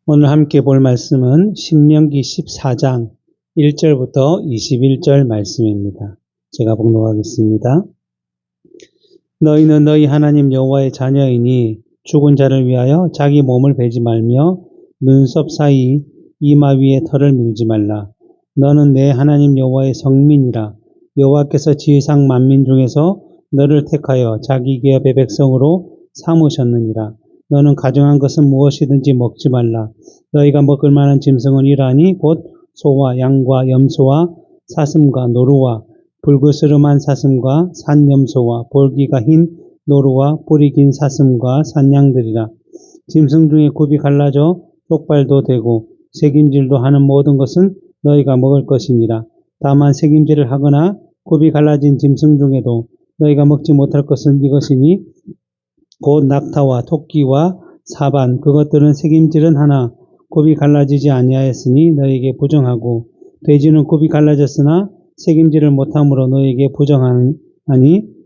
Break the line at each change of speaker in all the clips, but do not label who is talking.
오늘 함께 볼 말씀은 신명기 14장 1절부터 21절 말씀입니다. 제가 봉독하겠습니다. 너희는 너희 하나님 여호와의 자녀이니 죽은 자를 위하여 자기 몸을 베지 말며 눈썹 사이 이마 위에 털을 밀지 말라. 너는 내 하나님 여호와의 성민이라. 여호와께서 지상 만민 중에서 너를 택하여 자기 기업의 백성으로 삼으셨느니라. 너는 가정한 것은 무엇이든지 먹지 말라. 너희가 먹을 만한 짐승은 이러하니 곧 소와 양과 염소와 사슴과 노루와 불그스름한 사슴과 산염소와 볼기가 흰 노루와 뿌리 긴 사슴과 산양들이라. 짐승 중에 굽이 갈라져 족발도 되고 새김질도 하는 모든 것은 너희가 먹을 것이니라. 다만 새김질을 하거나 굽이 갈라진 짐승 중에도 너희가 먹지 못할 것은 이것이니 곧 낙타와 토끼와 사반, 그것들은 새김질은 하나 굽이 갈라지지 아니하였으니 너희에게 부정하고, 돼지는 굽이 갈라졌으나 새김질을 못함으로 너희에게 부정하니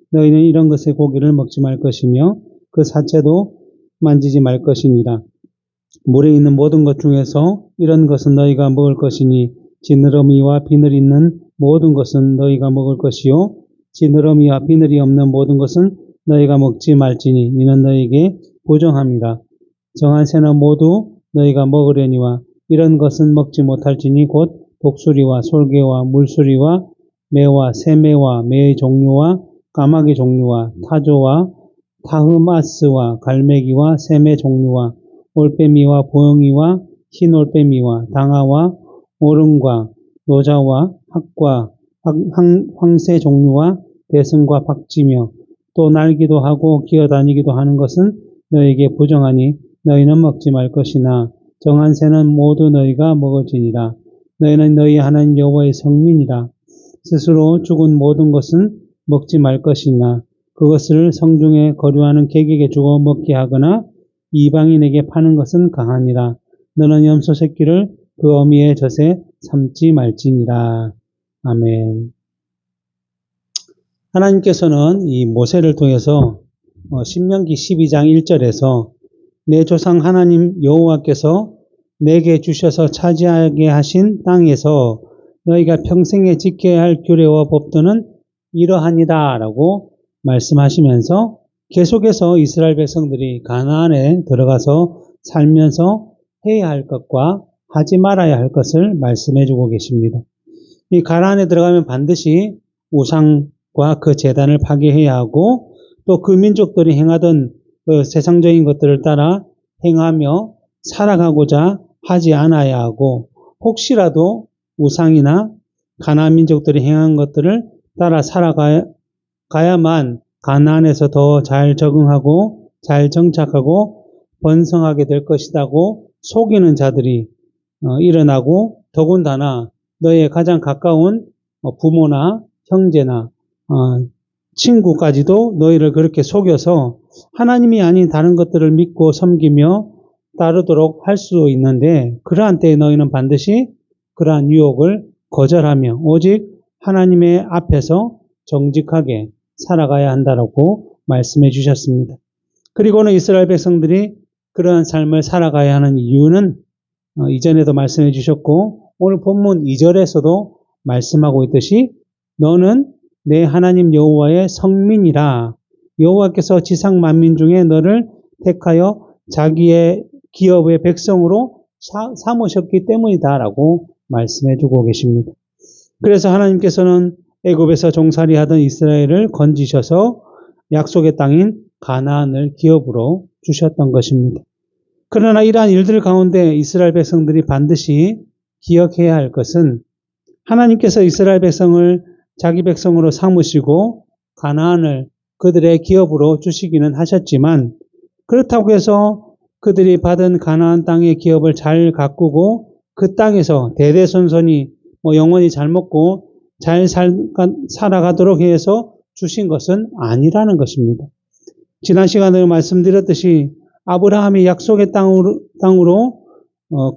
너희는 이런 것의 고기를 먹지 말 것이며 그 사체도 만지지 말 것이니라. 물에 있는 모든 것 중에서 이런 것은 너희가 먹을 것이니 지느러미와 비늘 있는 모든 것은 너희가 먹을 것이요 지느러미와 비늘이 없는 모든 것은 너희가 먹지 말지니 이는 너희에게 부정함이라. 정한 새는 모두 너희가 먹으려니와 이런 것은 먹지 못할지니 곧 독수리와 솔개와 물수리와 매와 새매와 매의 종류와 까마귀 종류와 타조와 타흐마스와 갈매기와 새매 종류와 올빼미와 보영이와 흰 올빼미와 당아와 오름과 노자와 학과 황새 종류와 대승과 박쥐며 또 날기도 하고 기어다니기도 하는 것은 너희에게 부정하니 너희는 먹지 말 것이나 정한 새는 모두 너희가 먹을지니라. 너희는 너희 하나님 여호와의 성민이라. 스스로 죽은 모든 것은 먹지 말 것이나 그것을 성중에 거류하는 객에게 주어 먹게 하거나 이방인에게 파는 것은 강하니라. 너는 염소 새끼를 그 어미의 젖에 삼지 말지니라. 아멘. 하나님께서는 이 모세를 통해서 신명기 12장 1절에서 내 조상 하나님 여호와께서 내게 주셔서 차지하게 하신 땅에서 너희가 평생에 지켜야 할 규례와 법도는 이러하니라 라고 말씀하시면서 계속해서 이스라엘 백성들이 가나안에 들어가서 살면서 해야 할 것과 하지 말아야 할 것을 말씀해 주고 계십니다. 이 가나안에 들어가면 반드시 우상과 그 제단을 파괴해야 하고 또 그 민족들이 행하던 그 세상적인 것들을 따라 행하며 살아가고자 하지 않아야 하고 혹시라도 우상이나 가나안 민족들이 행한 것들을 따라 살아가야만 가나안에서 더 잘 적응하고 잘 정착하고 번성하게 될 것이라고 속이는 자들이 일어나고 더군다나 너의 가장 가까운 부모나 형제나 친구까지도 너희를 그렇게 속여서 하나님이 아닌 다른 것들을 믿고 섬기며 따르도록 할 수 있는데 그러한 때에 너희는 반드시 그러한 유혹을 거절하며 오직 하나님의 앞에서 정직하게 살아가야 한다라고 말씀해 주셨습니다. 그리고는 이스라엘 백성들이 그러한 삶을 살아가야 하는 이유는 이전에도 말씀해 주셨고 오늘 본문 2절에서도 말씀하고 있듯이 너는 내 하나님 여호와의 성민이라. 여호와께서 지상 만민 중에 너를 택하여 자기의 기업의 백성으로 삼으셨기 때문이다 라고 말씀해 주고 계십니다. 그래서 하나님께서는 애굽에서 종살이 하던 이스라엘을 건지셔서 약속의 땅인 가나안을 기업으로 주셨던 것입니다. 그러나 이러한 일들 가운데 이스라엘 백성들이 반드시 기억해야 할 것은 하나님께서 이스라엘 백성을 자기 백성으로 삼으시고 가나안을 그들의 기업으로 주시기는 하셨지만 그렇다고 해서 그들이 받은 가나안 땅의 기업을 잘 가꾸고 그 땅에서 대대손손이 영원히 잘 먹고 잘 살아가도록 해서 주신 것은 아니라는 것입니다. 지난 시간에 말씀드렸듯이 아브라함이 약속의 땅으로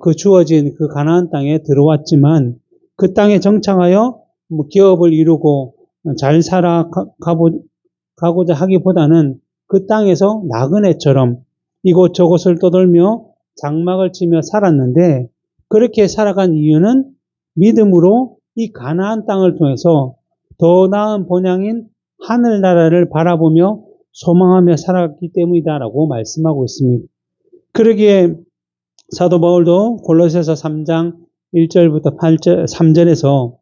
그 주어진 그 가나안 땅에 들어왔지만 그 땅에 정착하여 기업을 이루고 잘 살아가고자 하기보다는 그 땅에서 나그네처럼 이곳저곳을 떠돌며 장막을 치며 살았는데 그렇게 살아간 이유는 믿음으로 이 가나안 땅을 통해서 더 나은 본향인 하늘나라를 바라보며 소망하며 살아갔기 때문이다라고 말씀하고 있습니다. 그러기에 사도 바울도 골로새서 3장 1절부터 8절, 3절에서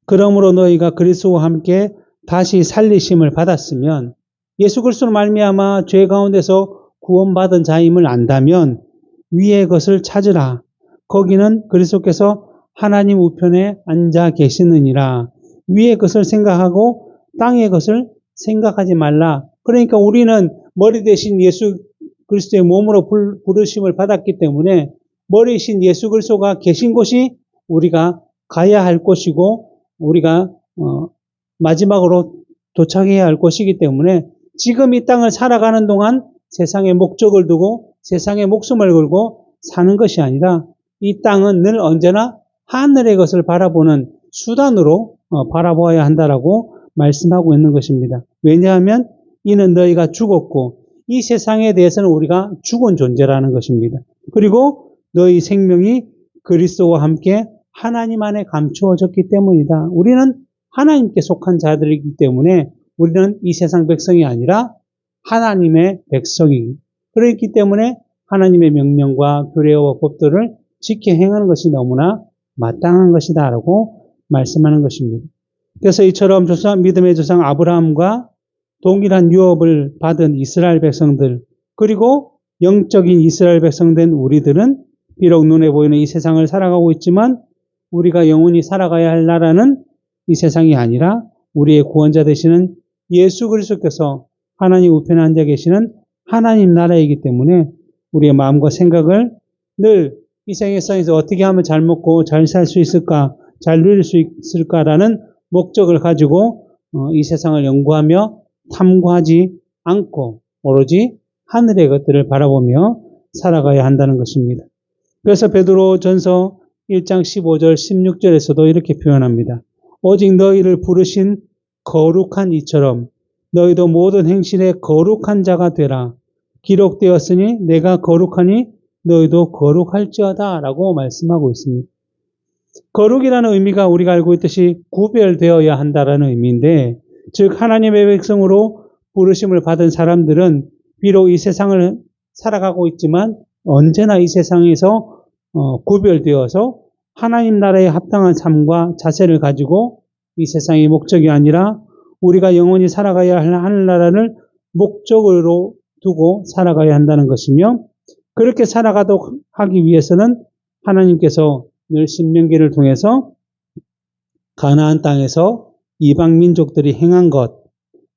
그러므로 너희가 그리스도와 함께 다시 살리심을 받았으면 예수 그리스도로 말미암아 죄 가운데서 구원받은 자임을 안다면 위의 것을 찾으라. 거기는 그리스도께서 하나님 우편에 앉아 계시느니라. 위의 것을 생각하고 땅의 것을 생각하지 말라. 그러니까 우리는 머리 대신 예수 그리스도의 몸으로 부르심을 받았기 때문에 머리이신 예수 그리스도가 계신 곳이 우리가 가야 할 곳이고 우리가 마지막으로 도착해야 할 곳이기 때문에 지금 이 땅을 살아가는 동안 세상의 목적을 두고 세상의 목숨을 걸고 사는 것이 아니라 이 땅은 늘 언제나 하늘의 것을 바라보는 수단으로 바라보아야 한다라고 말씀하고 있는 것입니다. 왜냐하면 이는 너희가 죽었고 이 세상에 대해서는 우리가 죽은 존재라는 것입니다. 그리고 너희 생명이 그리스도와 함께 하나님 안에 감추어졌기 때문이다. 우리는 하나님께 속한 자들이기 때문에 우리는 이 세상 백성이 아니라 하나님의 백성이기 그렇기 때문에 하나님의 명령과 규례와 법도를 지켜 행하는 것이 너무나 마땅한 것이다 라고 말씀하는 것입니다. 그래서 이처럼 믿음의 조상 아브라함과 동일한 유업을 받은 이스라엘 백성들 그리고 영적인 이스라엘 백성 된 우리들은 비록 눈에 보이는 이 세상을 살아가고 있지만 우리가 영원히 살아가야 할 나라는 이 세상이 아니라 우리의 구원자 되시는 예수 그리스도께서 하나님 우편에 앉아 계시는 하나님 나라이기 때문에 우리의 마음과 생각을 늘 이 세상에서 어떻게 하면 잘 먹고 잘 살 수 있을까, 잘 누릴 수 있을까라는 목적을 가지고 이 세상을 연구하며 탐구하지 않고 오로지 하늘의 것들을 바라보며 살아가야 한다는 것입니다. 그래서 베드로 전서 1장 15절 16절에서도 이렇게 표현합니다. 오직 너희를 부르신 거룩한 이처럼 너희도 모든 행실에 거룩한 자가 되라. 기록되었으니 내가 거룩하니 너희도 거룩할지어다 라고 말씀하고 있습니다. 거룩이라는 의미가 우리가 알고 있듯이 구별되어야 한다라는 의미인데 즉 하나님의 백성으로 부르심을 받은 사람들은 비록 이 세상을 살아가고 있지만 언제나 이 세상에서 구별되어서 하나님 나라에 합당한 삶과 자세를 가지고 이 세상의 목적이 아니라 우리가 영원히 살아가야 할 하늘나라를 목적으로 두고 살아가야 한다는 것이며 그렇게 살아가도록 하기 위해서는 하나님께서 늘 신명기를 통해서 가나안 땅에서 이방 민족들이 행한 것,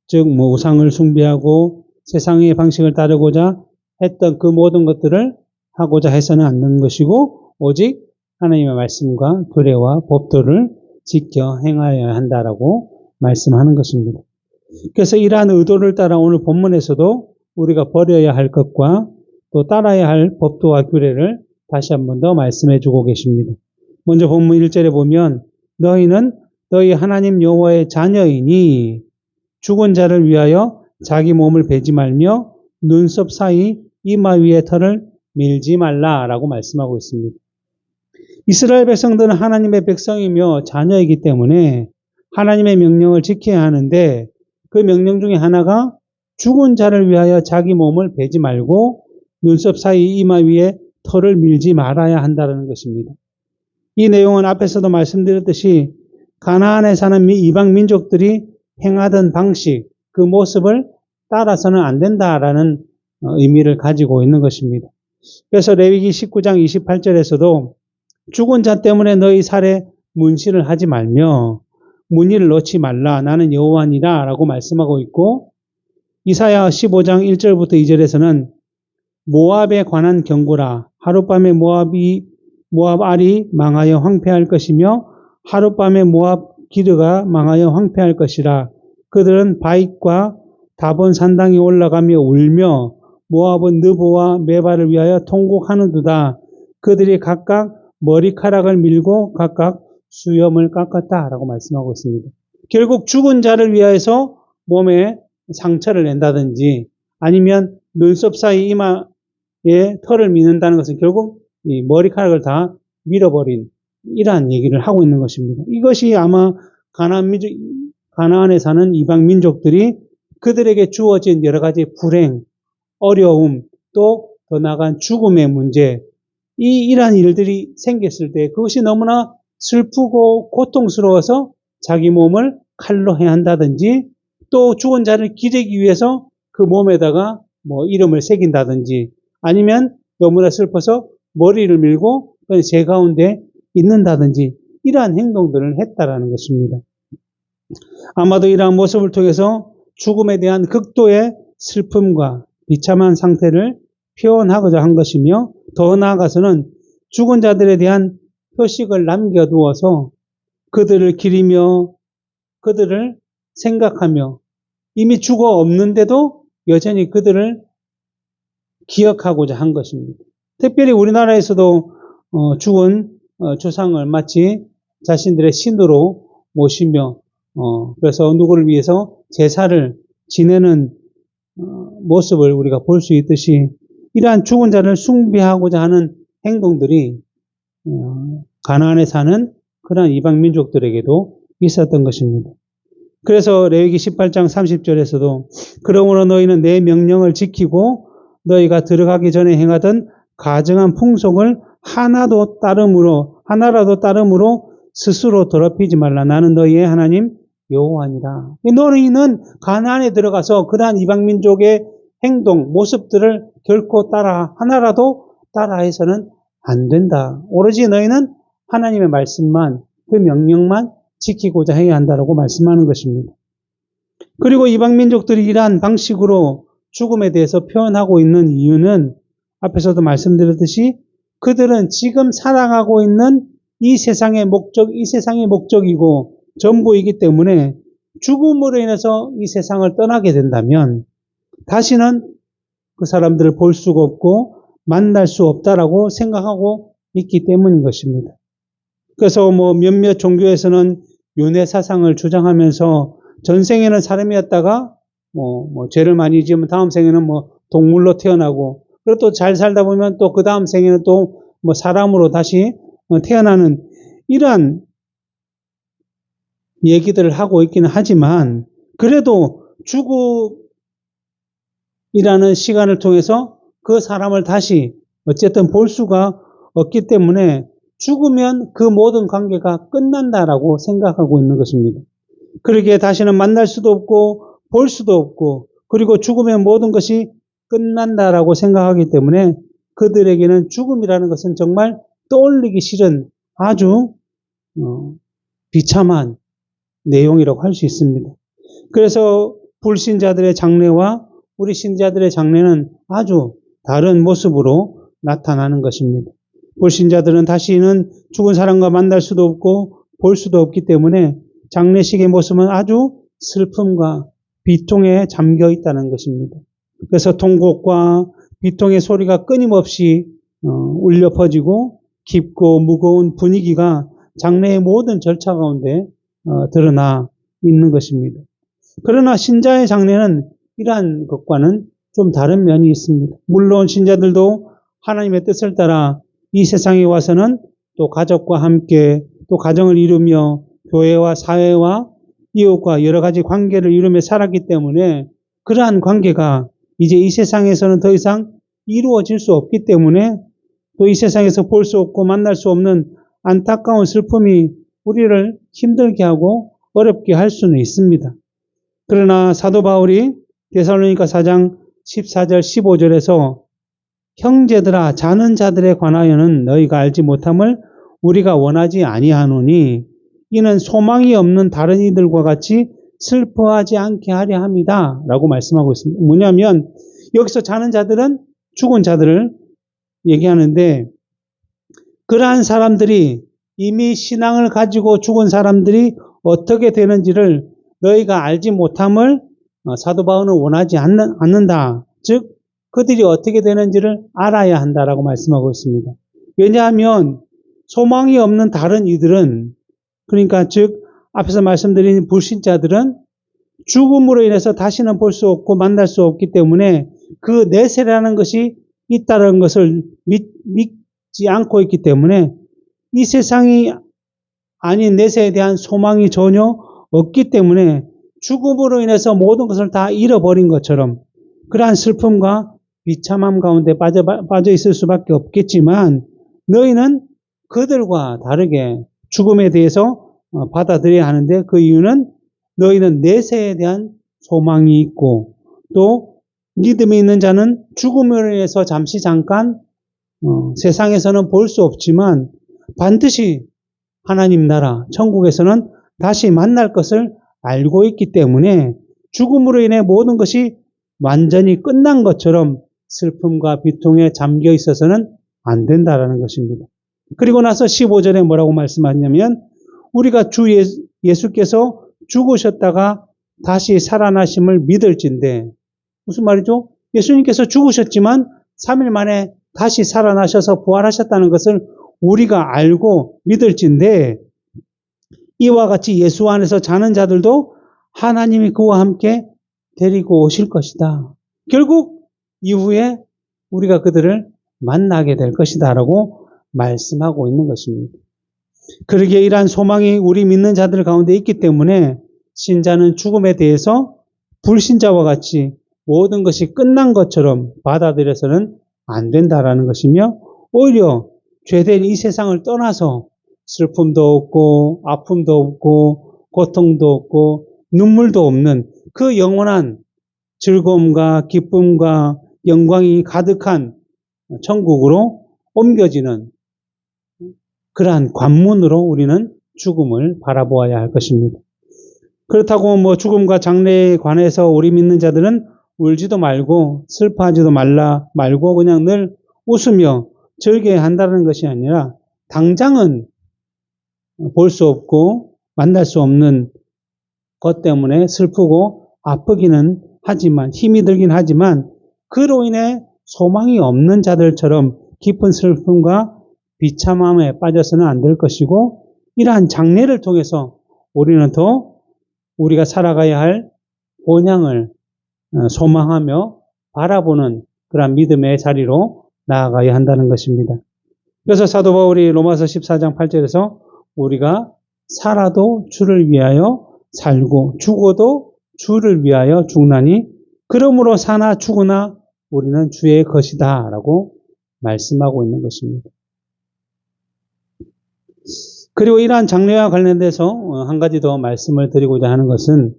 즉 우상을 숭배하고 세상의 방식을 따르고자 했던 그 모든 것들을 하고자 해서는 안 되는 것이고 오직 하나님의 말씀과 규례와 법도를 지켜 행하여야 한다라고 말씀하는 것입니다. 그래서 이러한 의도를 따라 오늘 본문에서도 우리가 버려야 할 것과 또 따라야 할 법도와 규례를 다시 한 번 더 말씀해 주고 계십니다. 먼저 본문 1절에 보면 너희는 너희 하나님 여호와의 자녀이니 죽은 자를 위하여 자기 몸을 베지 말며 눈썹 사이 이마 위에 털을 밀지 말라라고 말씀하고 있습니다. 이스라엘 백성들은 하나님의 백성이며 자녀이기 때문에 하나님의 명령을 지켜야 하는데 그 명령 중에 하나가 죽은 자를 위하여 자기 몸을 베지 말고 눈썹 사이 이마 위에 털을 밀지 말아야 한다는 것입니다. 이 내용은 앞에서도 말씀드렸듯이 가나안에 사는 이방 민족들이 행하던 방식, 그 모습을 따라서는 안 된다라는 의미를 가지고 있는 것입니다. 그래서 레위기 19장 28절에서도 죽은 자 때문에 너희 살에 문신을 하지 말며 무늬를 넣지 말라 나는 여호와니라 라고 말씀하고 있고 이사야 15장 1절부터 2절에서는 모압에 관한 경고라 하룻밤에 모압 알이 망하여 황폐할 것이며 하룻밤에 모압 기르가 망하여 황폐할 것이라 그들은 바익과 다본 산당에 올라가며 울며 모압은 느보와 메바를 위하여 통곡하는도다. 그들이 각각 머리카락을 밀고 각각 수염을 깎았다라고 말씀하고 있습니다. 결국 죽은 자를 위하여서 몸에 상처를 낸다든지 아니면 눈썹 사이 이마 털을 미는다는 것은 결국 이 머리카락을 다 밀어버린 이러한 얘기를 하고 있는 것입니다. 이것이 아마 가나안에 사는 이방 민족들이 그들에게 주어진 여러 가지 불행, 어려움, 또 더 나아간 죽음의 문제, 이러한 일들이 생겼을 때 그것이 너무나 슬프고 고통스러워서 자기 몸을 칼로 해야 한다든지 또 죽은 자를 기리기 위해서 그 몸에다가 뭐 이름을 새긴다든지 아니면 너무나 슬퍼서 머리를 밀고 제 가운데 있는다든지 이러한 행동들을 했다라는 것입니다. 아마도 이러한 모습을 통해서 죽음에 대한 극도의 슬픔과 비참한 상태를 표현하고자 한 것이며 더 나아가서는 죽은 자들에 대한 표식을 남겨두어서 그들을 기리며 그들을 생각하며 이미 죽어 없는데도 여전히 그들을 기억하고자 한 것입니다. 특별히 우리나라에서도 죽은 조상을 마치 자신들의 신으로 모시며 그래서 누구를 위해서 제사를 지내는 모습을 우리가 볼 수 있듯이 이러한 죽은 자를 숭배하고자 하는 행동들이 가나안에 사는 그러한 이방 민족들에게도 있었던 것입니다. 그래서 레위기 18장 30절에서도 그러므로 너희는 내 명령을 지키고 너희가 들어가기 전에 행하던 가증한 풍속을 하나라도 따름으로 스스로 더럽히지 말라. 나는 너희의 하나님 여호와니라. 너희는 가나안에 들어가서 그러한 이방 민족의 행동, 모습들을 결코 하나라도 따라해서는 안 된다. 오로지 너희는 하나님의 말씀만, 그 명령만 지키고자 해야 한다라고 말씀하는 것입니다. 그리고 이방 민족들이 이러한 방식으로 죽음에 대해서 표현하고 있는 이유는 앞에서도 말씀드렸듯이 그들은 지금 살아가고 있는 이 세상의 목적이고 전부이기 때문에 죽음으로 인해서 이 세상을 떠나게 된다면 다시는 그 사람들을 볼 수가 없고 만날 수 없다라고 생각하고 있기 때문인 것입니다. 그래서 몇몇 종교에서는 윤회 사상을 주장하면서 전생에는 사람이었다가 죄를 많이 지으면 다음 생에는 동물로 태어나고 그리고 또 잘 살다 보면 또 그 다음 생에는 또 사람으로 다시 태어나는 이러한 얘기들을 하고 있기는 하지만 그래도 죽음이라는 시간을 통해서 그 사람을 다시 어쨌든 볼 수가 없기 때문에 죽으면 그 모든 관계가 끝난다라고 생각하고 있는 것입니다. 그러기에 다시는 만날 수도 없고 볼 수도 없고 그리고 죽으면 모든 것이 끝난다라고 생각하기 때문에 그들에게는 죽음이라는 것은 정말 떠올리기 싫은 아주 비참한 내용이라고 할 수 있습니다. 그래서 불신자들의 장래와 우리 신자들의 장래는 아주 다른 모습으로 나타나는 것입니다. 불신자들은 다시는 죽은 사람과 만날 수도 없고 볼 수도 없기 때문에 장례식의 모습은 아주 슬픔과 비통에 잠겨 있다는 것입니다. 그래서 통곡과 비통의 소리가 끊임없이 울려 퍼지고 깊고 무거운 분위기가 장례의 모든 절차 가운데 드러나 있는 것입니다. 그러나 신자의 장례는 이러한 것과는 좀 다른 면이 있습니다. 물론 신자들도 하나님의 뜻을 따라 이 세상에 와서는 또 가족과 함께 또 가정을 이루며 교회와 사회와 이웃과 여러 가지 관계를 이루며 살았기 때문에 그러한 관계가 이제 이 세상에서는 더 이상 이루어질 수 없기 때문에 또 이 세상에서 볼 수 없고 만날 수 없는 안타까운 슬픔이 우리를 힘들게 하고 어렵게 할 수는 있습니다. 그러나 사도 바울이 데살로니가 4장 14절 15절에서 형제들아 자는 자들에 관하여는 너희가 알지 못함을 우리가 원하지 아니하노니 이는 소망이 없는 다른 이들과 같이 슬퍼하지 않게 하려 함이다 라고 말씀하고 있습니다. 뭐냐면 여기서 자는 자들은 죽은 자들을 얘기하는데 그러한 사람들이 이미 신앙을 가지고 죽은 사람들이 어떻게 되는지를 너희가 알지 못함을 사도 바울은 원하지 않는다. 즉 그들이 어떻게 되는지를 알아야 한다라고 말씀하고 있습니다. 왜냐하면 소망이 없는 다른 이들은 그러니까 즉 앞에서 말씀드린 불신자들은 죽음으로 인해서 다시는 볼 수 없고 만날 수 없기 때문에 그 내세라는 것이 있다는 것을 믿지 않고 있기 때문에 이 세상이 아닌 내세에 대한 소망이 전혀 없기 때문에 죽음으로 인해서 모든 것을 다 잃어버린 것처럼 그러한 슬픔과 비참함 가운데 빠져 있을 수밖에 없겠지만 너희는 그들과 다르게 죽음에 대해서 받아들여야 하는데 그 이유는 너희는 내세에 대한 소망이 있고 또 믿음이 있는 자는 죽음으로 인해서 잠깐 세상에서는 볼 수 없지만 반드시 하나님 나라 천국에서는 다시 만날 것을 알고 있기 때문에 죽음으로 인해 모든 것이 완전히 끝난 것처럼 슬픔과 비통에 잠겨 있어서는 안 된다라는 것입니다. 그리고 나서 15절에 뭐라고 말씀하냐면 우리가 주 예수께서 죽으셨다가 다시 살아나심을 믿을진데 무슨 말이죠? 예수님께서 죽으셨지만 3일 만에 다시 살아나셔서 부활하셨다는 것을 우리가 알고 믿을진데 이와 같이 예수 안에서 자는 자들도 하나님이 그와 함께 데리고 오실 것이다. 결국 이후에 우리가 그들을 만나게 될 것이다 라고 말씀하고 있는 것입니다. 그러기에 이러한 소망이 우리 믿는 자들 가운데 있기 때문에 신자는 죽음에 대해서 불신자와 같이 모든 것이 끝난 것처럼 받아들여서는 안 된다라는 것이며 오히려 죄된 이 세상을 떠나서 슬픔도 없고 아픔도 없고 고통도 없고 눈물도 없는 그 영원한 즐거움과 기쁨과 영광이 가득한 천국으로 옮겨지는 그러한 관문으로 우리는 죽음을 바라보아야 할 것입니다. 그렇다고 죽음과 장래에 관해서 우리 믿는 자들은 울지도 말고 슬퍼하지도 말고 그냥 늘 웃으며 즐겨야 한다는 것이 아니라 당장은 볼 수 없고 만날 수 없는 것 때문에 슬프고 아프기는 하지만 힘이 들긴 하지만 그로 인해 소망이 없는 자들처럼 깊은 슬픔과 비참함에 빠져서는 안 될 것이고 이러한 장례를 통해서 우리는 더 우리가 살아가야 할 본향을 소망하며 바라보는 그런 믿음의 자리로 나아가야 한다는 것입니다. 그래서 사도 바울이 로마서 14장 8절에서 우리가 살아도 주를 위하여 살고 죽어도 주를 위하여 죽나니 그러므로 사나 죽으나 우리는 주의 것이다 라고 말씀하고 있는 것입니다. 그리고 이러한 장례와 관련돼서 한 가지 더 말씀을 드리고자 하는 것은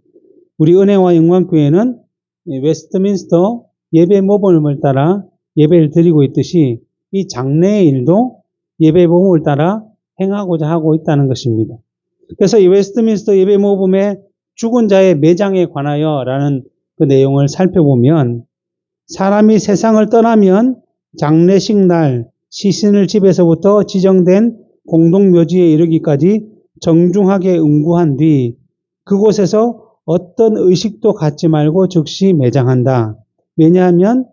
우리 은혜와 영광교회는 웨스트민스터 예배 모범을 따라 예배를 드리고 있듯이 이 장례의 일도 예배 모범을 따라 행하고자 하고 있다는 것입니다. 그래서 이 웨스트민스터 예배 모범의 죽은 자의 매장에 관하여라는 그 내용을 살펴보면 사람이 세상을 떠나면 장례식 날 시신을 집에서부터 지정된 공동묘지에 이르기까지 정중하게 응구한 뒤 그곳에서 어떤 의식도 갖지 말고 즉시 매장한다. 왜냐하면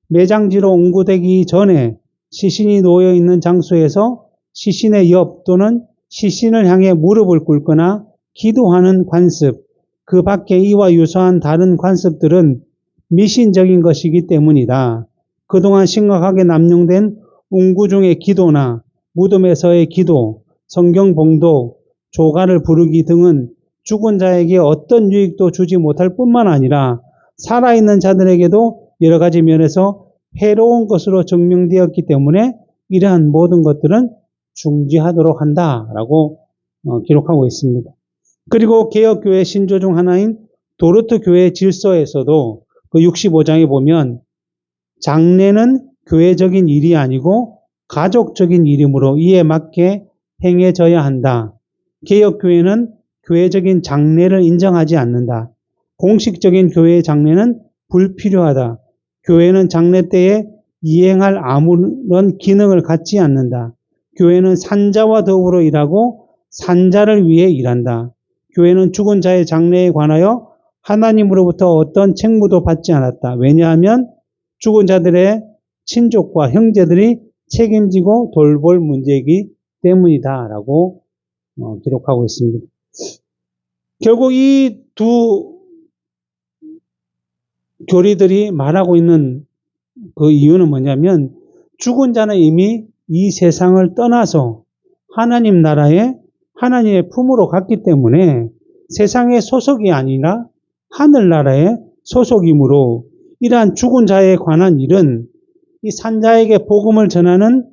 매장지로 응구되기 전에 시신이 놓여 있는 장소에서 시신의 옆 또는 시신을 향해 무릎을 꿇거나 기도하는 관습, 그 밖에 이와 유사한 다른 관습들은 미신적인 것이기 때문이다. 그동안 심각하게 남용된 응구 중의 기도나 무덤에서의 기도, 성경 봉독, 조가를 부르기 등은 죽은 자에게 어떤 유익도 주지 못할 뿐만 아니라 살아있는 자들에게도 여러 가지 면에서 해로운 것으로 증명되었기 때문에 이러한 모든 것들은 중지하도록 한다라고 기록하고 있습니다. 그리고 개혁교회 신조 중 하나인 도르트 교회 질서에서도 그 65장에 보면 장례는 교회적인 일이 아니고 가족적인 일이므로 이에 맞게 행해져야 한다. 개혁교회는 교회적인 장례를 인정하지 않는다. 공식적인 교회의 장례는 불필요하다. 교회는 장례 때에 이행할 아무런 기능을 갖지 않는다. 교회는 산자와 더불어 일하고 산자를 위해 일한다. 교회는 죽은 자의 장례에 관하여 하나님으로부터 어떤 책무도 받지 않았다. 왜냐하면 죽은 자들의 친족과 형제들이 책임지고 돌볼 문제이기 때문이다 라고 기록하고 있습니다. 결국 이 두 교리들이 말하고 있는 그 이유는 뭐냐면 죽은 자는 이미 이 세상을 떠나서 하나님 나라에 하나님의 품으로 갔기 때문에 세상의 소속이 아니라 하늘나라의 소속이므로 이러한 죽은 자에 관한 일은 이 산자에게 복음을 전하는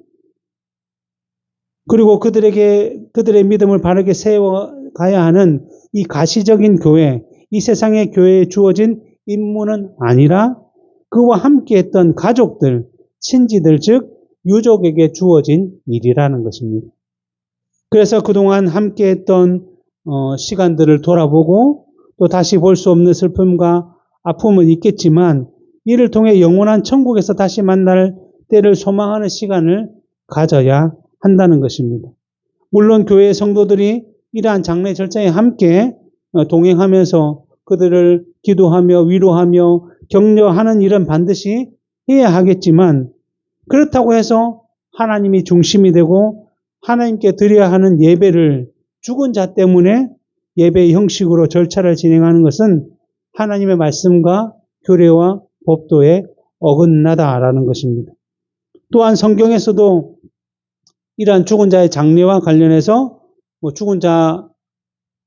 그리고 그들의 믿음을 바르게 세워가야 하는 이 가시적인 교회, 이 세상의 교회에 주어진 임무는 아니라 그와 함께 했던 가족들, 친지들, 즉 유족에게 주어진 일이라는 것입니다. 그래서 그동안 함께 했던 시간들을 돌아보고 또 다시 볼 수 없는 슬픔과 아픔은 있겠지만 이를 통해 영원한 천국에서 다시 만날 때를 소망하는 시간을 가져야 한다는 것입니다. 물론 교회의 성도들이 이러한 장례 절차에 함께 동행하면서 그들을 기도하며 위로하며 격려하는 일은 반드시 해야 하겠지만 그렇다고 해서 하나님이 중심이 되고 하나님께 드려야 하는 예배를 죽은 자 때문에 예배의 형식으로 절차를 진행하는 것은 하나님의 말씀과 규례와 법도에 어긋나다라는 것입니다. 또한 성경에서도 이러한 죽은 자의 장례와 관련해서 죽은 자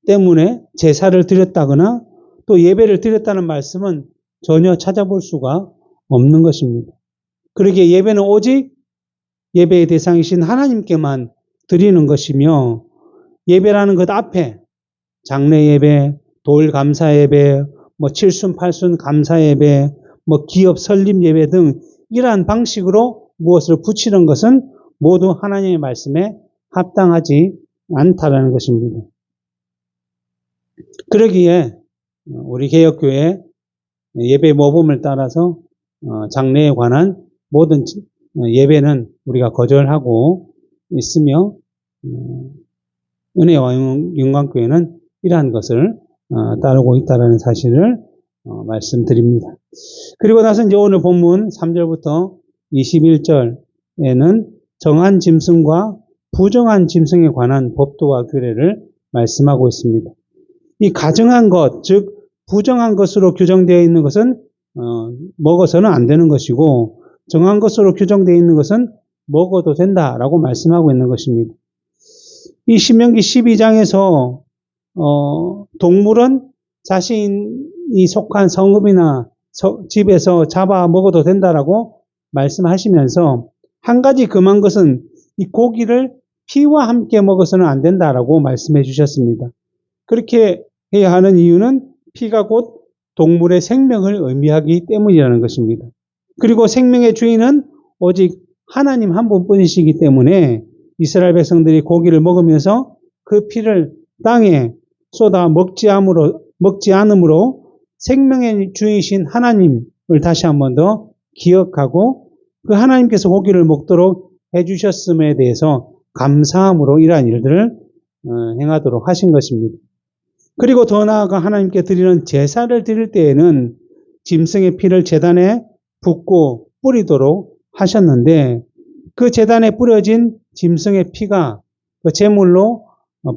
때문에 제사를 드렸다거나 또 예배를 드렸다는 말씀은 전혀 찾아볼 수가 없는 것입니다. 그러기에 예배는 오직 예배의 대상이신 하나님께만 드리는 것이며 예배라는 것 앞에 장례 예배, 돌 감사 예배, 칠순, 팔순 감사 예배, 기업 설립 예배 등 이러한 방식으로 무엇을 붙이는 것은 모두 하나님의 말씀에 합당하지 않다라는 것입니다. 그러기에 우리 개혁교회 예배 모범을 따라서 장례에 관한 모든 예배는 우리가 거절하고 있으며 은혜와 영광교회는 이러한 것을 따르고 있다는 사실을 말씀드립니다. 그리고 나서 이제 오늘 본문 3절부터 21절에는 정한 짐승과 부정한 짐승에 관한 법도와 규례를 말씀하고 있습니다. 이 가정한 것, 즉 부정한 것으로 규정되어 있는 것은 먹어서는 안 되는 것이고 정한 것으로 규정되어 있는 것은 먹어도 된다라고 말씀하고 있는 것입니다. 이 신명기 12장에서 동물은 자신이 속한 성읍이나 집에서 잡아 먹어도 된다라고 말씀하시면서 한 가지 금한 것은 이 고기를 피와 함께 먹어서는 안 된다라고 말씀해 주셨습니다. 그렇게 해야 하는 이유는 피가 곧 동물의 생명을 의미하기 때문이라는 것입니다. 그리고 생명의 주인은 오직 하나님 한 분뿐이시기 때문에 이스라엘 백성들이 고기를 먹으면서 그 피를 땅에 쏟아 먹지 않으므로 생명의 주인이신 하나님을 다시 한 번 더 기억하고 그 하나님께서 고기를 먹도록 해주셨음에 대해서 감사함으로 이러한 일들을 행하도록 하신 것입니다. 그리고 더 나아가 하나님께 드리는 제사를 드릴 때에는 짐승의 피를 제단에 붓고 뿌리도록 하셨는데 그 제단에 뿌려진 짐승의 피가 그 제물로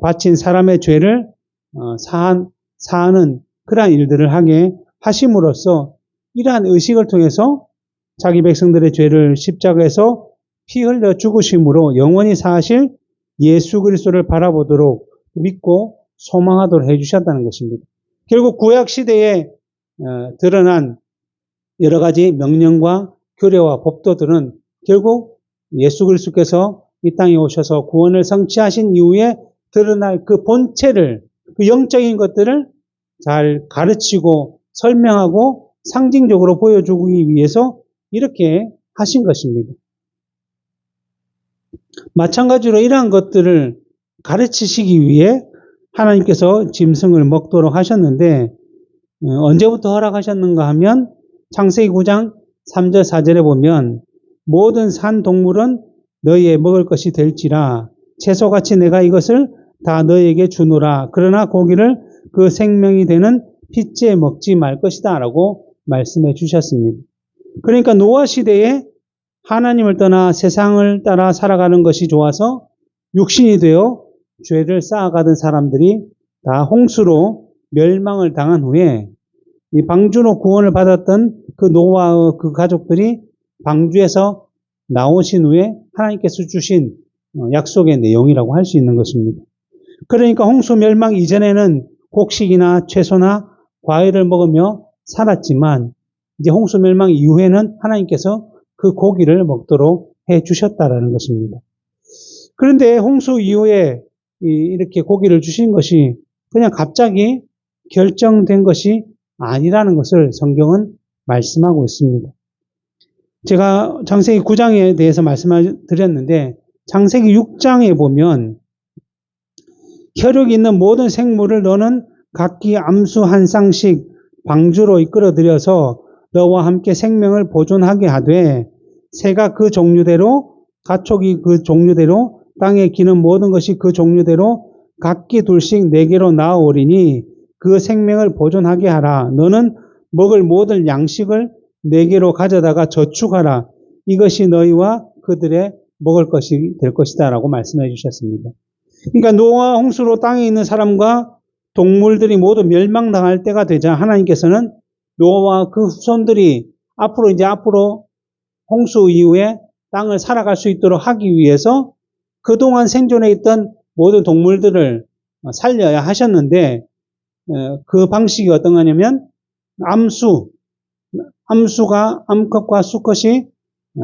바친 사람의 죄를 사하는 그러한 일들을 하게 하심으로써 이러한 의식을 통해서 자기 백성들의 죄를 십자가에서 피 흘려 죽으심으로 영원히 사하실 예수 그리스도를 바라보도록 믿고 소망하도록 해주셨다는 것입니다. 결국 구약 시대에 드러난 여러 가지 명령과 규례와 법도들은 결국 예수 그리스도께서 이 땅에 오셔서 구원을 성취하신 이후에 드러날 그 본체를, 그 영적인 것들을 잘 가르치고 설명하고 상징적으로 보여주기 위해서 이렇게 하신 것입니다. 마찬가지로 이러한 것들을 가르치시기 위해 하나님께서 짐승을 먹도록 하셨는데 언제부터 허락하셨는가 하면 창세기 9장 3절 4절에 보면 모든 산 동물은 너희의 먹을 것이 될지라 채소같이 내가 이것을 다 너희에게 주노라. 그러나 고기를 그 생명이 되는 핏째 먹지 말 것이다 라고 말씀해 주셨습니다. 그러니까 노아 시대에 하나님을 떠나 세상을 따라 살아가는 것이 좋아서 육신이 되어 죄를 쌓아가던 사람들이 다 홍수로 멸망을 당한 후에 이 방주로 구원을 받았던 그 노아의 그 가족들이 방주에서 나오신 후에 하나님께서 주신 약속의 내용이라고 할 수 있는 것입니다. 그러니까 홍수 멸망 이전에는 곡식이나 채소나 과일을 먹으며 살았지만 이제 홍수 멸망 이후에는 하나님께서 그 고기를 먹도록 해 주셨다라는 것입니다. 그런데 홍수 이후에 이렇게 고기를 주신 것이 그냥 갑자기 결정된 것이 아니라는 것을 성경은 말씀하고 있습니다. 제가 창세기 9장에 대해서 말씀을 드렸는데 창세기 6장에 보면 혈육이 있는 모든 생물을 너는 각기 암수 한 쌍씩 방주로 이끌어들여서 너와 함께 생명을 보존하게 하되 새가 그 종류대로 가축이 그 종류대로 땅에 기는 모든 것이 그 종류대로 각기 둘씩 네개로 나아오리니 그 생명을 보존하게 하라. 너는 먹을 모든 양식을 네개로 가져다가 저축하라. 이것이 너희와 그들의 먹을 것이 될 것이다 라고 말씀해 주셨습니다. 그러니까 노아 홍수로 땅에 있는 사람과 동물들이 모두 멸망당할 때가 되자 하나님께서는 노아와 그 후손들이 앞으로 홍수 이후에 땅을 살아갈 수 있도록 하기 위해서 그동안 생존해 있던 모든 동물들을 살려야 하셨는데 그 방식이 어떤 거냐면 암컷과 수컷이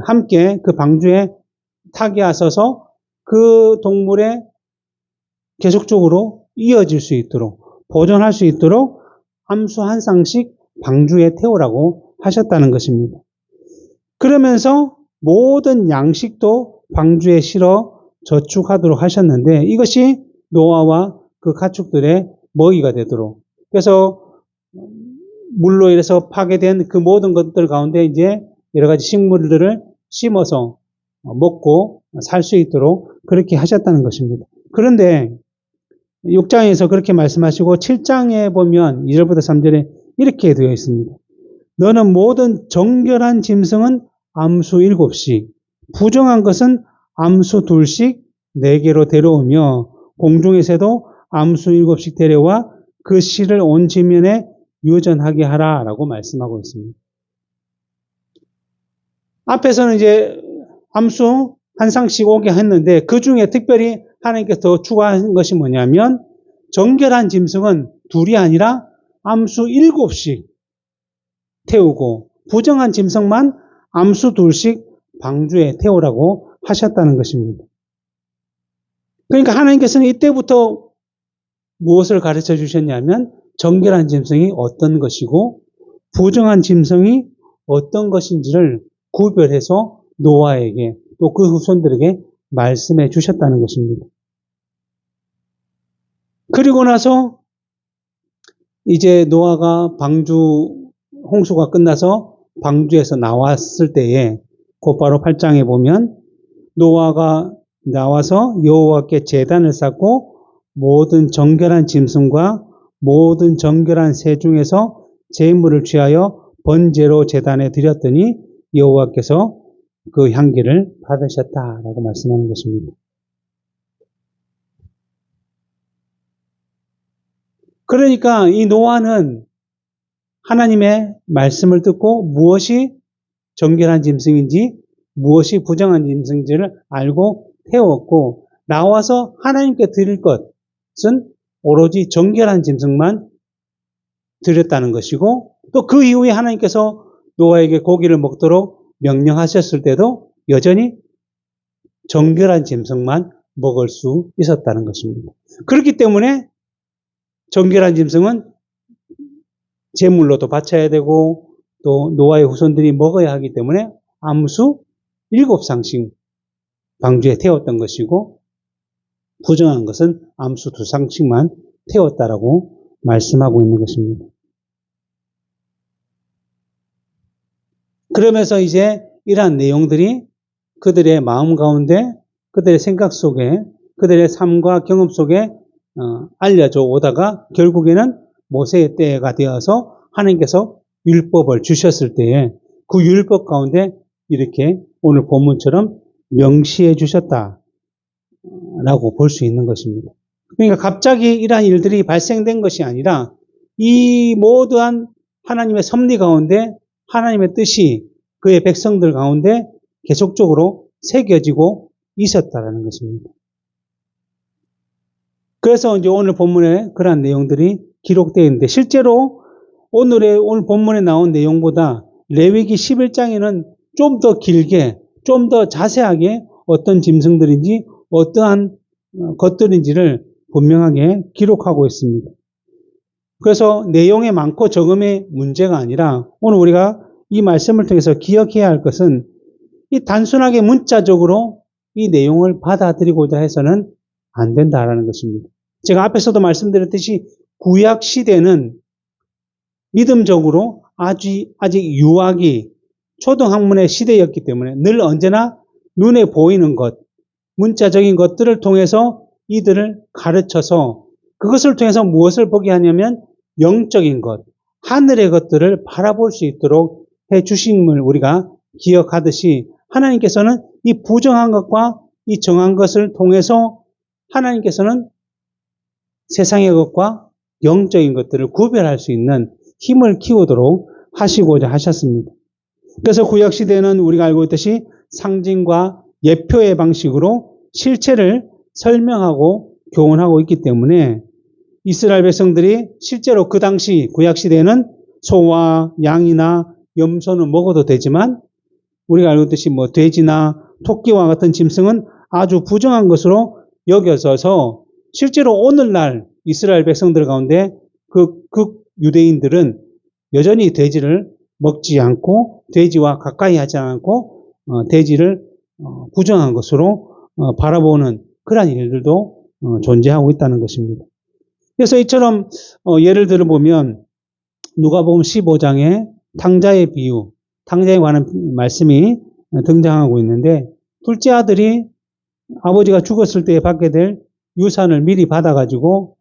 함께 그 방주에 타게 하셔서 그 동물의 계속적으로 이어질 수 있도록 보존할 수 있도록 암수 한 쌍씩 방주에 태우라고 하셨다는 것입니다. 그러면서 모든 양식도 방주에 실어 저축하도록 하셨는데 이것이 노아와 그 가축들의 먹이가 되도록 그래서 물로 인해서 파괴된 그 모든 것들 가운데 이제 여러 가지 식물들을 심어서 먹고 살 수 있도록 그렇게 하셨다는 것입니다. 그런데 6장에서 그렇게 말씀하시고 7장에 보면 2절부터 3절에 이렇게 되어 있습니다. 너는 모든 정결한 짐승은 암수 7씩, 부정한 것은 암수 2씩 4개로 데려오며 공중의 새도 암수 7씩 데려와 그 씨를 온 지면에 유전하게 하라 라고 말씀하고 있습니다. 앞에서는 이제 암수 한 쌍씩 오게 했는데 그 중에 특별히 하나님께서 더 추가한 것이 뭐냐면 정결한 짐승은 2이 아니라 암수 7씩 태우고 부정한 짐승만 암수 2씩 방주에 태우라고 하셨다는 것입니다. 그러니까 하나님께서는 이때부터 무엇을 가르쳐 주셨냐면 정결한 짐승이 어떤 것이고 부정한 짐승이 어떤 것인지를 구별해서 노아에게 또 그 후손들에게 말씀해 주셨다는 것입니다. 그리고 나서 이제 노아가 홍수가 끝나서 방주에서 나왔을 때에 곧바로 8장에 보면 노아가 나와서 여호와께 제단을 쌓고 모든 정결한 짐승과 모든 정결한 새 중에서 제물을 취하여 번제로 제단에 드렸더니 여호와께서 그 향기를 받으셨다라고 말씀하는 것입니다. 그러니까 이 노아는 하나님의 말씀을 듣고 무엇이 정결한 짐승인지 무엇이 부정한 짐승인지를 알고 태웠고 나와서 하나님께 드릴 것은 오로지 정결한 짐승만 드렸다는 것이고 또 그 이후에 하나님께서 노아에게 고기를 먹도록 명령하셨을 때도 여전히 정결한 짐승만 먹을 수 있었다는 것입니다. 그렇기 때문에 정결한 짐승은 제물로도 바쳐야 되고 또 노아의 후손들이 먹어야 하기 때문에 암수 7쌍씩 방주에 태웠던 것이고 부정한 것은 암수 2쌍씩만 태웠다라고 말씀하고 있는 것입니다. 그러면서 이제 이러한 내용들이 그들의 마음 가운데 그들의 생각 속에 그들의 삶과 경험 속에 알려져 오다가 결국에는 모세의 때가 되어서 하나님께서 율법을 주셨을 때에 그 율법 가운데 이렇게 오늘 본문처럼 명시해 주셨다라고 볼 수 있는 것입니다. 그러니까 갑자기 이러한 일들이 발생된 것이 아니라 이 모두한 하나님의 섭리 가운데 하나님의 뜻이 그의 백성들 가운데 계속적으로 새겨지고 있었다라는 것입니다. 그래서 이제 오늘 본문에 그러한 내용들이 기록되어 있는데 실제로 오늘 본문에 나온 내용보다 레위기 11장에는 좀 더 길게, 좀 더 자세하게 어떤 짐승들인지 어떠한 것들인지를 분명하게 기록하고 있습니다. 그래서 내용의 많고 적음의 문제가 아니라 오늘 우리가 이 말씀을 통해서 기억해야 할 것은 이 단순하게 문자적으로 이 내용을 받아들이고자 해서는 안 된다라는 것입니다. 제가 앞에서도 말씀드렸듯이 구약 시대는 믿음적으로 아직 유아기, 초등학문의 시대였기 때문에 늘 언제나 눈에 보이는 것, 문자적인 것들을 통해서 이들을 가르쳐서 그것을 통해서 무엇을 보게 하냐면 영적인 것, 하늘의 것들을 바라볼 수 있도록 해 주심을 우리가 기억하듯이 하나님께서는 이 부정한 것과 이 정한 것을 통해서 하나님께서는 세상의 것과 영적인 것들을 구별할 수 있는 힘을 키우도록 하시고자 하셨습니다. 그래서 구약시대는 우리가 알고 있듯이 상징과 예표의 방식으로 실체를 설명하고 교훈하고 있기 때문에 이스라엘 백성들이 실제로 그 당시 구약시대에는 소와 양이나 염소는 먹어도 되지만 우리가 알고 있듯이 돼지나 토끼와 같은 짐승은 아주 부정한 것으로 여겨져서 실제로 오늘날 이스라엘 백성들 가운데 그 유대인들은 여전히 돼지를 먹지 않고 돼지와 가까이 하지 않고 돼지를 부정한 것으로 바라보는 그런 일들도 존재하고 있다는 것입니다. 그래서 이처럼 예를 들어보면 누가복음 15장에 탕자의 비유, 탕자에 관한 말씀이 등장하고 있는데 둘째 아들이 아버지가 죽었을 때 받게 될 유산을 미리 받아가지고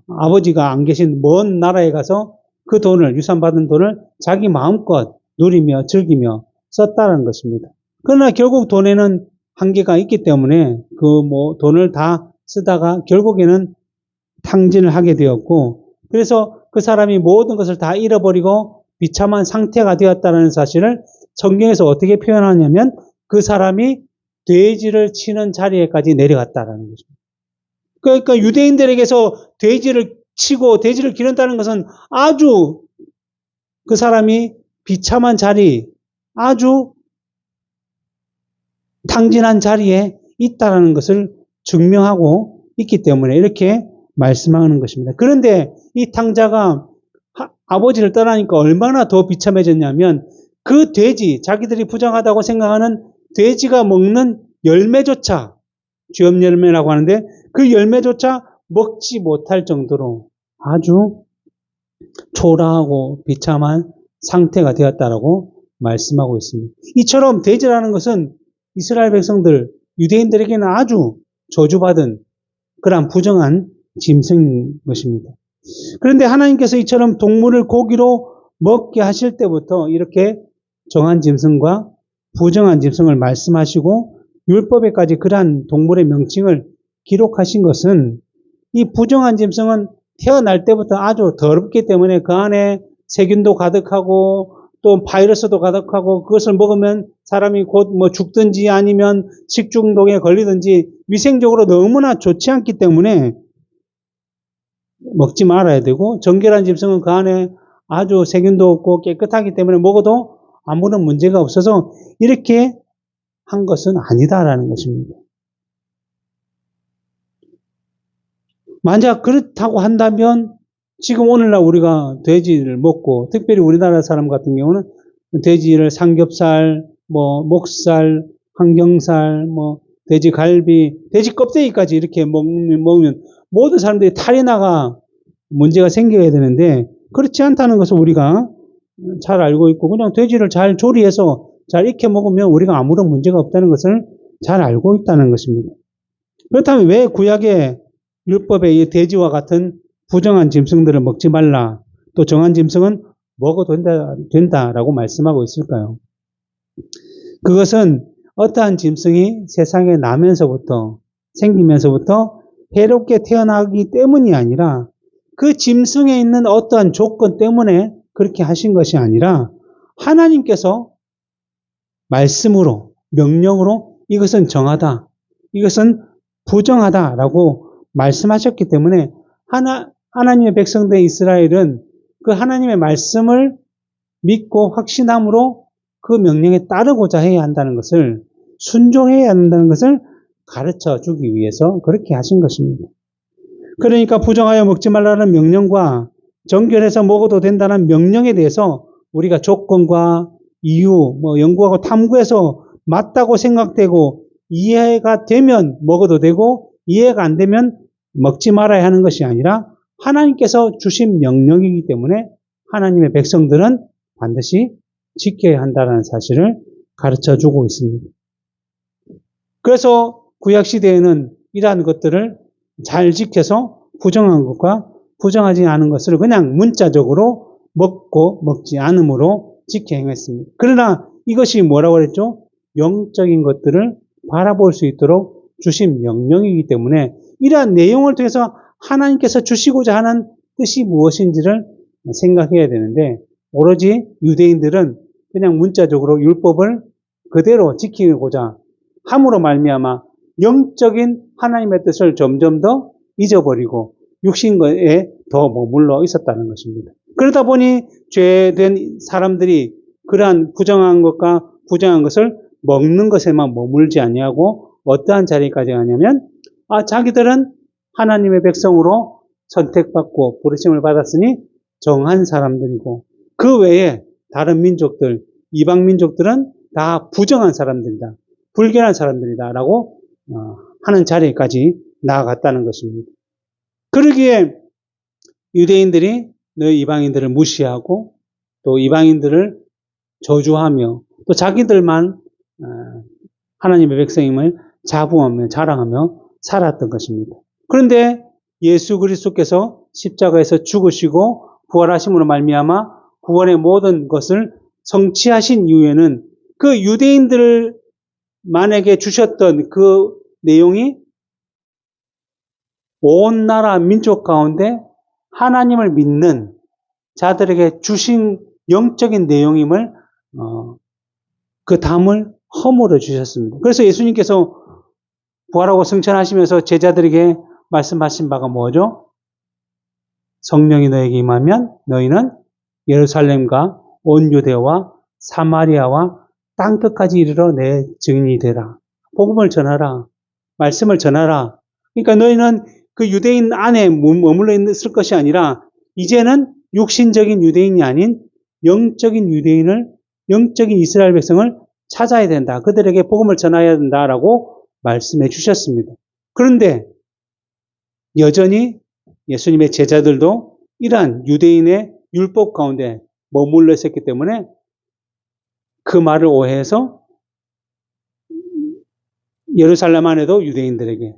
아버지가 안 계신 먼 나라에 가서 그 돈을, 유산 받은 돈을 자기 마음껏 누리며 즐기며 썼다는 것입니다. 그러나 결국 돈에는 한계가 있기 때문에 돈을 다 쓰다가 결국에는 탕진을 하게 되었고, 그래서 그 사람이 모든 것을 다 잃어버리고 비참한 상태가 되었다는 사실을 성경에서 어떻게 표현하냐면 그 사람이 돼지를 치는 자리에까지 내려갔다는 것입니다. 그러니까 유대인들에게서 돼지를 치고 돼지를 기른다는 것은 아주 그 사람이 비참한 자리, 아주 탕진한 자리에 있다는 것을 증명하고 있기 때문에 이렇게 말씀하는 것입니다. 그런데 이 탕자가 아버지를 떠나니까 얼마나 더 비참해졌냐면 그 돼지, 자기들이 부정하다고 생각하는 돼지가 먹는 열매조차, 쥐엄 열매라고 하는데 그 열매조차 먹지 못할 정도로 아주 초라하고 비참한 상태가 되었다라고 말씀하고 있습니다. 이처럼 돼지라는 것은 이스라엘 백성들, 유대인들에게는 아주 저주받은 그러한 부정한 짐승인 것입니다. 그런데 하나님께서 이처럼 동물을 고기로 먹게 하실 때부터 이렇게 정한 짐승과 부정한 짐승을 말씀하시고 율법에까지 그러한 동물의 명칭을 기록하신 것은 이 부정한 짐승은 태어날 때부터 아주 더럽기 때문에 그 안에 세균도 가득하고 또 바이러스도 가득하고 그것을 먹으면 사람이 곧 죽든지 아니면 식중독에 걸리든지 위생적으로 너무나 좋지 않기 때문에 먹지 말아야 되고, 정결한 짐승은 그 안에 아주 세균도 없고 깨끗하기 때문에 먹어도 아무런 문제가 없어서 이렇게 한 것은 아니다라는 것입니다. 만약 그렇다고 한다면 지금 오늘날 우리가 돼지를 먹고, 특별히 우리나라 사람 같은 경우는 돼지를 삼겹살, 목살, 항정살, 돼지 갈비, 돼지 껍데기까지 이렇게 먹으면 모든 사람들이 탈이 나가 문제가 생겨야 되는데 그렇지 않다는 것을 우리가 잘 알고 있고 그냥 돼지를 잘 조리해서 잘 익혀 먹으면 우리가 아무런 문제가 없다는 것을 잘 알고 있다는 것입니다. 그렇다면 왜 구약의 율법에 이 돼지와 같은 부정한 짐승들을 먹지 말라, 또 정한 짐승은 먹어도 된다라고 말씀하고 있을까요? 그것은 어떠한 짐승이 세상에 생기면서부터 해롭게 태어나기 때문이 아니라 그 짐승에 있는 어떠한 조건 때문에 그렇게 하신 것이 아니라 하나님께서 말씀으로, 명령으로 이것은 정하다, 이것은 부정하다라고 말씀하셨기 때문에 하나님의 백성된 이스라엘은 그 하나님의 말씀을 믿고 확신함으로 그 명령에 따르고자 해야 한다는 것을, 순종해야 한다는 것을 가르쳐 주기 위해서 그렇게 하신 것입니다. 그러니까 부정하여 먹지 말라는 명령과 정결해서 먹어도 된다는 명령에 대해서 우리가 조건과 이유, 연구하고 탐구해서 맞다고 생각되고 이해가 되면 먹어도 되고 이해가 안 되면 먹지 말아야 하는 것이 아니라 하나님께서 주신 명령이기 때문에 하나님의 백성들은 반드시 지켜야 한다는 사실을 가르쳐 주고 있습니다. 그래서 구약시대에는 이러한 것들을 잘 지켜서 부정한 것과 부정하지 않은 것을 그냥 문자적으로 먹고 먹지 않음으로 지켜 행했습니다. 그러나 이것이 뭐라고 그랬죠? 영적인 것들을 바라볼 수 있도록 주신 명령이기 때문에 이러한 내용을 통해서 하나님께서 주시고자 하는 뜻이 무엇인지를 생각해야 되는데, 오로지 유대인들은 그냥 문자적으로 율법을 그대로 지키고자 함으로 말미암아 영적인 하나님의 뜻을 점점 더 잊어버리고 육신에 더 머물러 있었다는 것입니다. 그러다 보니 죄된 사람들이 그러한 부정한 것과 부정한 것을 먹는 것에만 머물지 아니하고 어떠한 자리까지 가냐면 자기들은 하나님의 백성으로 선택받고 부르심을 받았으니 정한 사람들이고 그 외에 다른 민족들, 이방 민족들은 다 부정한 사람들이다, 불결한 사람들이다 라고 하는 자리까지 나아갔다는 것입니다. 그러기에 유대인들이 너희 이방인들을 무시하고 또 이방인들을 저주하며 또 자기들만 하나님의 백성임을 자부하며 자랑하며 살았던 것입니다. 그런데 예수 그리스도께서 십자가에서 죽으시고 부활하심으로 말미암아 구원의 모든 것을 성취하신 이후에는 그 유대인들만에게 주셨던 그 내용이 온 나라 민족 가운데 하나님을 믿는 자들에게 주신 영적인 내용임을 그 담을 허물어 주셨습니다. 그래서 예수님께서 부활하고 승천하시면서 제자들에게 말씀하신 바가 뭐죠? 성령이 너에게 임하면 너희는 예루살렘과 온 유대와 사마리아와 땅끝까지 이르러 내 증인이 되라. 복음을 전하라. 말씀을 전하라. 그러니까 너희는 그 유대인 안에 머물러 있을 것이 아니라 이제는 육신적인 유대인이 아닌 영적인 유대인을, 영적인 이스라엘 백성을 찾아야 된다. 그들에게 복음을 전해야 된다라고 말씀해 주셨습니다. 그런데 여전히 예수님의 제자들도 이러한 유대인의 율법 가운데 머물러 있었기 때문에 그 말을 오해해서 예루살렘 안에도 유대인들에게,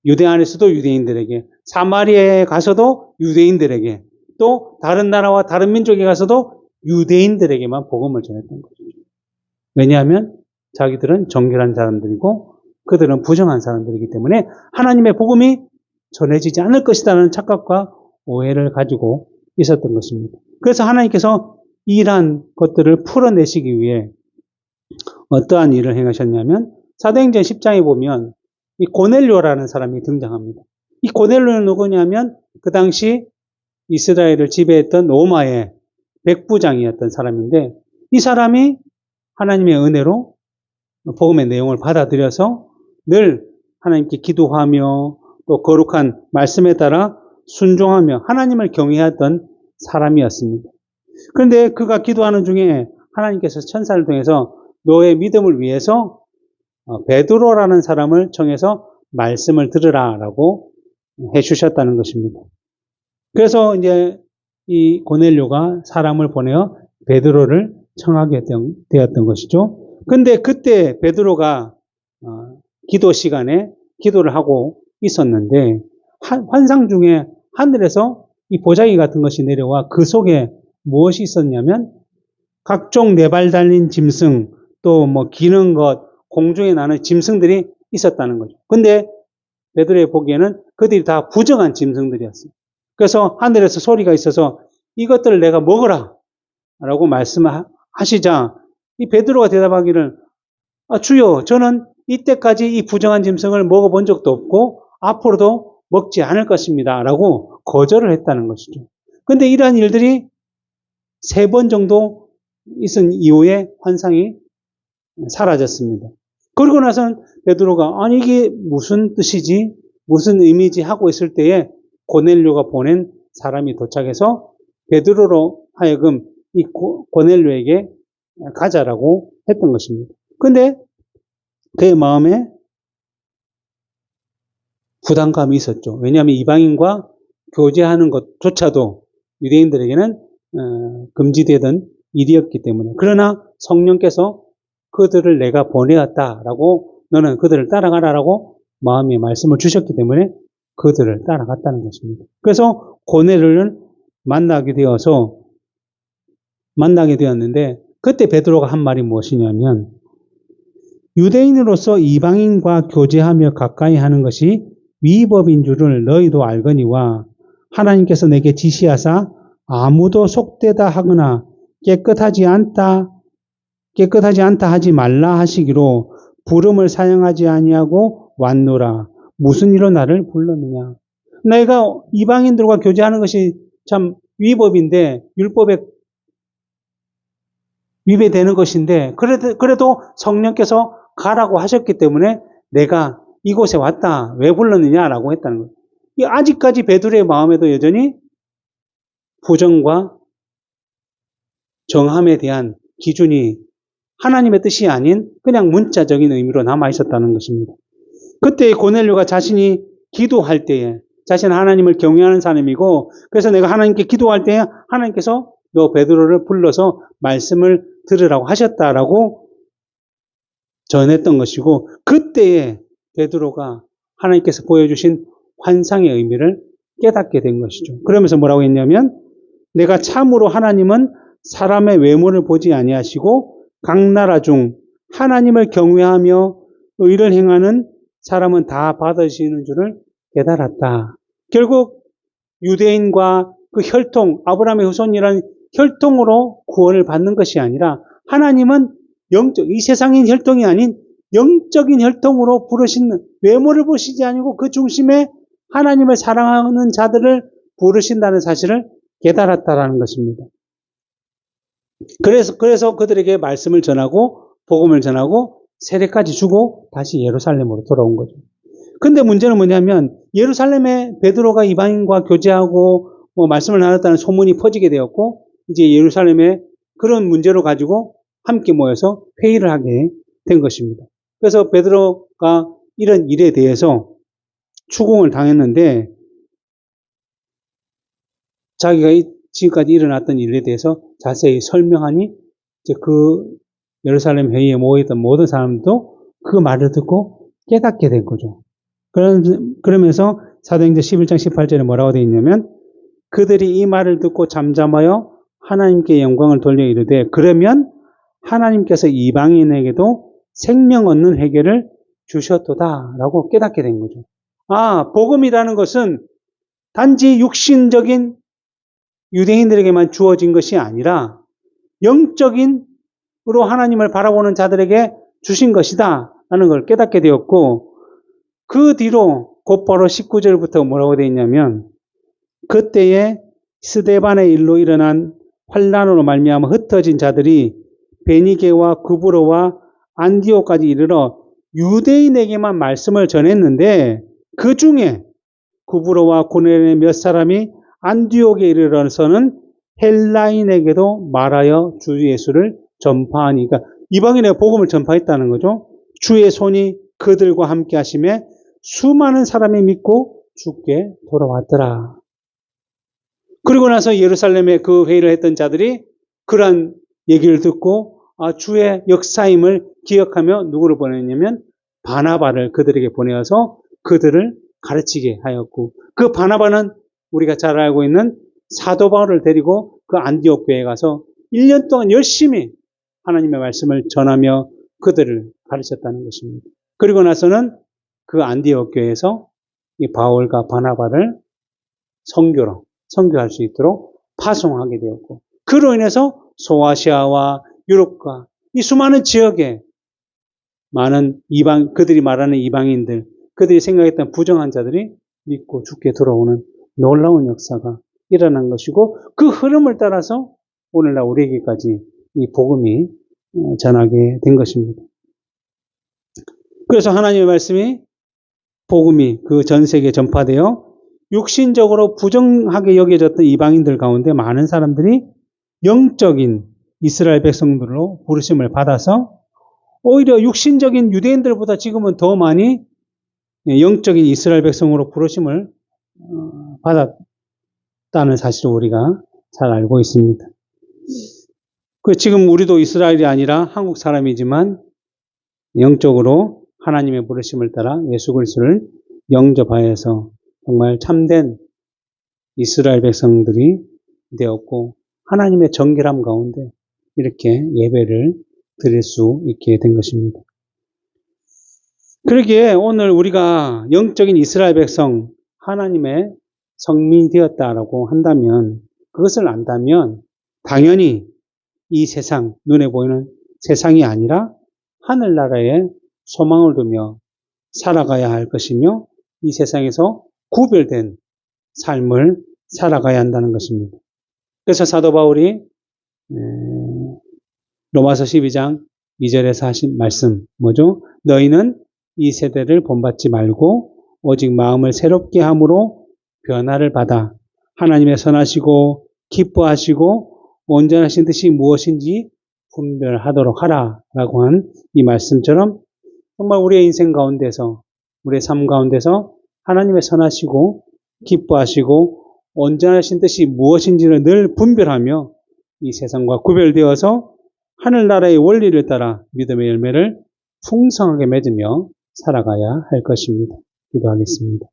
유대 안에서도 유대인들에게, 사마리아에 가서도 유대인들에게, 또 다른 나라와 다른 민족에 가서도 유대인들에게만 복음을 전했던 거죠. 왜냐하면 자기들은 정결한 사람들이고 그들은 부정한 사람들이기 때문에 하나님의 복음이 전해지지 않을 것이라는 착각과 오해를 가지고 있었던 것입니다. 그래서 하나님께서 이러한 것들을 풀어내시기 위해 어떠한 일을 행하셨냐면 사도행전 10장에 보면 이 고넬료라는 사람이 등장합니다. 이 고넬료는 누구냐면 그 당시 이스라엘을 지배했던 로마의 백부장이었던 사람인데 이 사람이 하나님의 은혜로 복음의 내용을 받아들여서 늘 하나님께 기도하며 또 거룩한 말씀에 따라 순종하며 하나님을 경외했던 사람이었습니다. 그런데 그가 기도하는 중에 하나님께서 천사를 통해서 너의 믿음을 위해서 베드로라는 사람을 청해서 말씀을 들으라라고 해주셨다는 것입니다. 그래서 이제 이 고넬료가 사람을 보내어 베드로를 청하게 되었던 것이죠. 근데 그때 베드로가 기도 시간에 기도를 하고 있었는데 환상 중에 하늘에서 이 보자기 같은 것이 내려와 그 속에 무엇이 있었냐면 각종 네 발 달린 짐승 또 뭐 기는 것 공중에 나는 짐승들이 있었다는 거죠. 근데 베드로의 보기에는 그들이 다 부정한 짐승들이었어요. 그래서 하늘에서 소리가 있어서 이것들을 내가 먹어라 라고 말씀하시자 이 베드로가 대답하기를 주여 저는 이때까지 이 부정한 짐승을 먹어본 적도 없고 앞으로도 먹지 않을 것입니다. 라고 거절을 했다는 것이죠. 근데 이러한 일들이 3번 정도 있은 이후에 환상이 사라졌습니다. 그리고 나서는 베드로가 아니 이게 무슨 뜻이지? 무슨 의미지? 하고 있을 때에 고넬료가 보낸 사람이 도착해서 베드로로 하여금 이 고넬료에게 가자라고 했던 것입니다. 근데 그의 마음에 부담감이 있었죠. 왜냐하면 이방인과 교제하는 것조차도 유대인들에게는 금지되던 일이었기 때문에. 그러나 성령께서 그들을 내가 보내었다라고 너는 그들을 따라가라라고 마음에 말씀을 주셨기 때문에 그들을 따라갔다는 것입니다. 그래서 고넬료를 만나게 되었는데 그때 베드로가 한 말이 무엇이냐면 유대인으로서 이방인과 교제하며 가까이 하는 것이 위법인 줄을 너희도 알거니와 하나님께서 내게 지시하사 아무도 속되다 하거나 깨끗하지 않다 하지 말라 하시기로 부름을 사용하지 아니하고 왔노라. 무슨 일로 나를 불렀느냐. 내가 이방인들과 교제하는 것이 참 위법인데 율법에 위배되는 것인데 그래도 성령께서 가라고 하셨기 때문에 내가 이곳에 왔다. 왜 불렀느냐라고 했다는 거예요. 아직까지 베드로의 마음에도 여전히 부정과 정함에 대한 기준이 하나님의 뜻이 아닌 그냥 문자적인 의미로 남아 있었다는 것입니다. 그때 고넬료가 자신이 기도할 때에 자신은 하나님을 경외하는 사람이고 그래서 내가 하나님께 기도할 때에 하나님께서 너 베드로를 불러서 말씀을 들으라고 하셨다라고 전했던 것이고 그때에 베드로가 하나님께서 보여주신 환상의 의미를 깨닫게 된 것이죠. 그러면서 뭐라고 했냐면 내가 참으로 하나님은 사람의 외모를 보지 아니하시고 각 나라 중 하나님을 경외하며 의를 행하는 사람은 다 받으시는 줄을 깨달았다. 결국 유대인과 그 혈통, 아브라함의 후손이라는 혈통으로 구원을 받는 것이 아니라 하나님은 이 세상인 혈통이 아닌 영적인 혈통으로 부르시는 외모를 보시지 아니고 그 중심에 하나님을 사랑하는 자들을 부르신다는 사실을 깨달았다라는 것입니다. 그래서 그들에게 말씀을 전하고 복음을 전하고 세례까지 주고 다시 예루살렘으로 돌아온 거죠. 근데 문제는 뭐냐면 예루살렘에 베드로가 이방인과 교제하고 말씀을 나눴다는 소문이 퍼지게 되었고 이제 예루살렘에 그런 문제로 가지고 함께 모여서 회의를 하게 된 것입니다. 그래서 베드로가 이런 일에 대해서 추궁을 당했는데 자기가 지금까지 일어났던 일에 대해서 자세히 설명하니 이제 그 예루살렘 회의에 모여있던 모든 사람도 그 말을 듣고 깨닫게 된 거죠. 그러면서 사도행전 11장 18절에 뭐라고 되어 있냐면 그들이 이 말을 듣고 잠잠하여 하나님께 영광을 돌려 이르되 그러면 하나님께서 이방인에게도 생명 얻는 회개를 주셨도다라고 깨닫게 된 거죠. 복음이라는 것은 단지 육신적인 유대인들에게만 주어진 것이 아니라 영적인으로 하나님을 바라보는 자들에게 주신 것이다 라는 걸 깨닫게 되었고 그 뒤로 곧바로 19절부터 뭐라고 되어 있냐면 그때에 스데반의 일로 일어난 환란으로 말미암아 흩어진 자들이 베니게와 구브로와 안디오까지 이르러 유대인에게만 말씀을 전했는데 그 중에 구브로와 고넬의 몇 사람이 안디옥에 이르러서는 헬라인에게도 말하여 주 예수를 전파하니 그러니까 이방인의 복음을 전파했다는 거죠. 주의 손이 그들과 함께 하심에 수많은 사람이 믿고 주께 돌아왔더라. 그리고 나서 예루살렘에 그 회의를 했던 자들이 그러한 얘기를 듣고 주의 역사임을 기억하며 누구를 보냈냐면 바나바를 그들에게 보내어서 그들을 가르치게 하였고 그 바나바는 우리가 잘 알고 있는 사도 바울을 데리고 그 안디옥 교회에 가서 1년 동안 열심히 하나님의 말씀을 전하며 그들을 가르쳤다는 것입니다. 그리고 나서는 그 안디옥 교회에서 이 바울과 바나바를 선교할 수 있도록 파송하게 되었고 그로 인해서 소아시아와 유럽과 이 수많은 지역에 많은 그들이 말하는 이방인들, 그들이 생각했던 부정한 자들이 믿고 죽게 돌아오는 놀라운 역사가 일어난 것이고, 그 흐름을 따라서 오늘날 우리에게까지 이 복음이 전하게 된 것입니다. 그래서 하나님의 말씀이, 복음이 그 전 세계에 전파되어 육신적으로 부정하게 여겨졌던 이방인들 가운데 많은 사람들이 영적인 이스라엘 백성들로 부르심을 받아서 오히려 육신적인 유대인들보다 지금은 더 많이 영적인 이스라엘 백성으로 부르심을 받았다는 사실을 우리가 잘 알고 있습니다. 지금 우리도 이스라엘이 아니라 한국 사람이지만 영적으로 하나님의 부르심을 따라 예수 그리스도를 영접하여서 정말 참된 이스라엘 백성들이 되었고, 하나님의 정결함 가운데 이렇게 예배를 드릴 수 있게 된 것입니다. 그러기에 오늘 우리가 영적인 이스라엘 백성, 하나님의 성민이 되었다라고 한다면, 그것을 안다면 당연히 이 세상, 눈에 보이는 세상이 아니라 하늘나라에 소망을 두며 살아가야 할 것이며, 이 세상에서 구별된 삶을 살아가야 한다는 것입니다. 그래서 사도 바울이 로마서 12장 2절에서 하신 말씀 뭐죠? 너희는 이 세대를 본받지 말고 오직 마음을 새롭게 함으로 변화를 받아 하나님의 선하시고 기뻐하시고 온전하신 뜻이 무엇인지 분별하도록 하라 라고 한 이 말씀처럼, 정말 우리의 인생 가운데서, 우리의 삶 가운데서 하나님의 선하시고 기뻐하시고 온전하신 뜻이 무엇인지를 늘 분별하며 이 세상과 구별되어서 하늘나라의 원리를 따라 믿음의 열매를 풍성하게 맺으며 살아가야 할 것입니다. 기도하겠습니다.